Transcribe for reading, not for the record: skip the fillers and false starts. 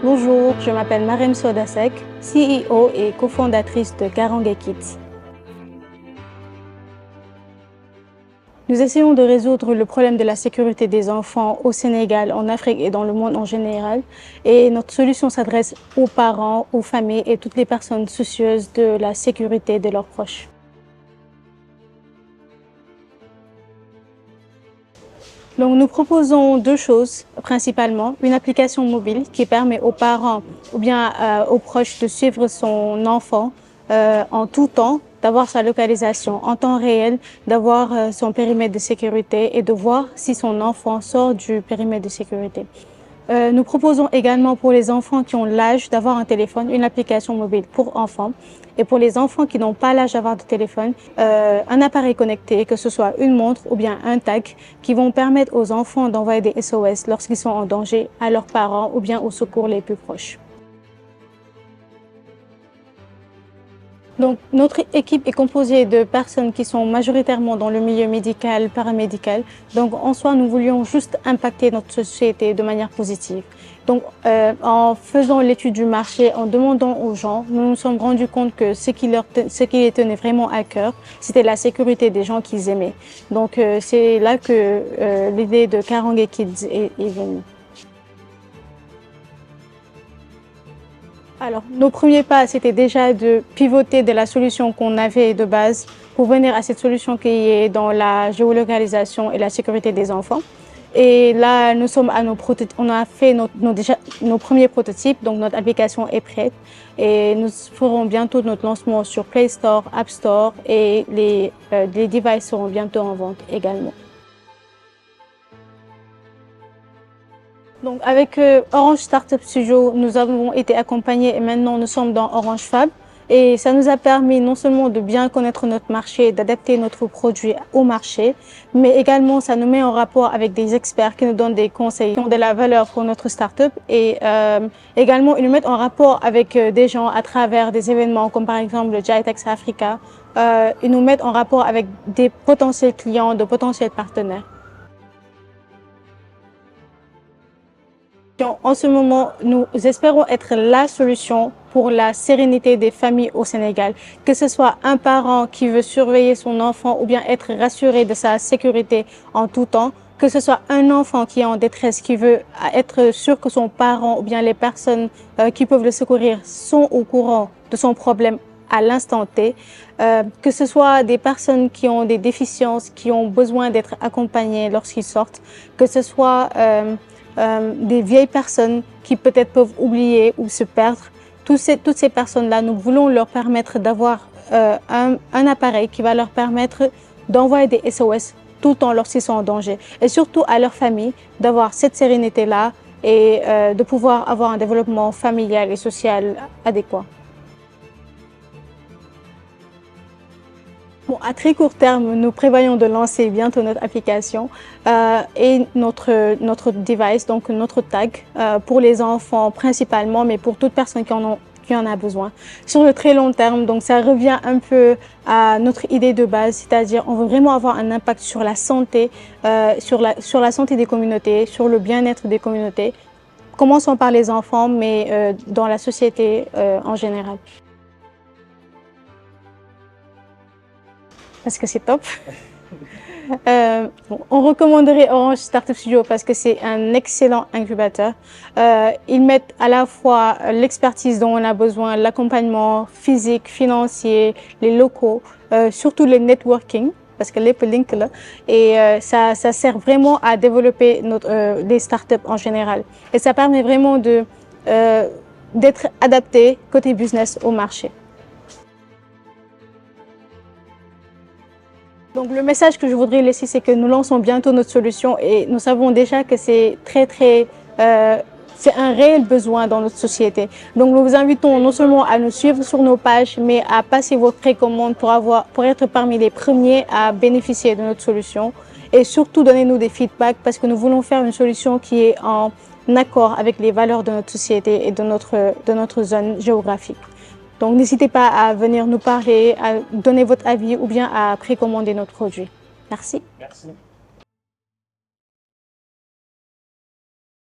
Bonjour, je m'appelle Marem Sodasek, CEO et cofondatrice de Karange Kids. Nous essayons de résoudre le problème de la sécurité des enfants au Sénégal, en Afrique et dans le monde en général. Et notre solution s'adresse aux parents, aux familles et toutes les personnes soucieuses de la sécurité de leurs proches. Donc, nous proposons deux choses principalement. Une application mobile qui permet aux parents ou bien aux proches de suivre son enfant en tout temps, d'avoir sa localisation en temps réel, d'avoir son périmètre de sécurité et de voir si son enfant sort du périmètre de sécurité. Nous proposons également pour les enfants qui ont l'âge d'avoir un téléphone, une application mobile pour enfants. Et pour les enfants qui n'ont pas l'âge d'avoir de téléphone, un appareil connecté, que ce soit une montre ou bien un tag, qui vont permettre aux enfants d'envoyer des SOS lorsqu'ils sont en danger à leurs parents ou bien aux secours les plus proches. Donc, notre équipe est composée de personnes qui sont majoritairement dans le milieu médical, paramédical. Donc, en soi, nous voulions juste impacter notre société de manière positive. Donc, en faisant l'étude du marché, en demandant aux gens, nous nous sommes rendus compte que ce qui les tenait vraiment à cœur, c'était la sécurité des gens qu'ils aimaient. Donc, c'est là que l'idée de Karange Kids est venue. Alors, nos premiers pas, c'était déjà de pivoter de la solution qu'on avait de base pour venir à cette solution qui est dans la géolocalisation et la sécurité des enfants. Et là, nous sommes à on a fait nos premiers prototypes, donc notre application est prête. Et nous ferons bientôt notre lancement sur Play Store, App Store et les devices seront bientôt en vente également. Donc avec Orange Startup Studio, nous avons été accompagnés et maintenant nous sommes dans Orange Fab. Et ça nous a permis non seulement de bien connaître notre marché, d'adapter notre produit au marché, mais également ça nous met en rapport avec des experts qui nous donnent des conseils, qui ont de la valeur pour notre startup. Et également, ils nous mettent en rapport avec des gens à travers des événements comme par exemple le GITEX Africa. Ils nous mettent en rapport avec des potentiels clients, de potentiels partenaires. En ce moment, nous espérons être la solution pour la sérénité des familles au Sénégal. Que ce soit un parent qui veut surveiller son enfant ou bien être rassuré de sa sécurité en tout temps, que ce soit un enfant qui est en détresse, qui veut être sûr que son parent ou bien les personnes qui peuvent le secourir sont au courant de son problème à l'instant T, que ce soit des personnes qui ont des déficiences, qui ont besoin d'être accompagnées lorsqu'ils sortent, que ce soit des vieilles personnes qui peut-être peuvent oublier ou se perdre. Toutes ces personnes-là, nous voulons leur permettre d'avoir un appareil qui va leur permettre d'envoyer des SOS tout le temps lorsqu'ils sont en danger. Et surtout à leur famille, d'avoir cette sérénité-là et de pouvoir avoir un développement familial et social adéquat. Bon, à très court terme, nous prévoyons de lancer bientôt notre application et notre device, donc notre tag, pour les enfants principalement, mais pour toute personne qui en a besoin. Sur le très long terme, donc ça revient un peu à notre idée de base, c'est-à-dire on veut vraiment avoir un impact sur la santé, sur la santé des communautés, sur le bien-être des communautés. Commençons par les enfants, mais dans la société en général. Parce que c'est top. On recommanderait Orange Startup Studio parce que c'est un excellent incubateur. Ils mettent à la fois l'expertise dont on a besoin, l'accompagnement physique, financier, les locaux, surtout le networking, parce que les links là, et ça sert vraiment à développer les startups en général. Et ça permet vraiment d'être adapté côté business au marché. Donc le message que je voudrais laisser, c'est que nous lançons bientôt notre solution et nous savons déjà que c'est c'est un réel besoin dans notre société. Donc nous vous invitons non seulement à nous suivre sur nos pages, mais à passer vos précommandes pour être parmi les premiers à bénéficier de notre solution. Et surtout, donnez-nous des feedbacks parce que nous voulons faire une solution qui est en accord avec les valeurs de notre société et de notre zone géographique. Donc n'hésitez pas à venir nous parler, à donner votre avis ou bien à précommander notre produit. Merci. Merci.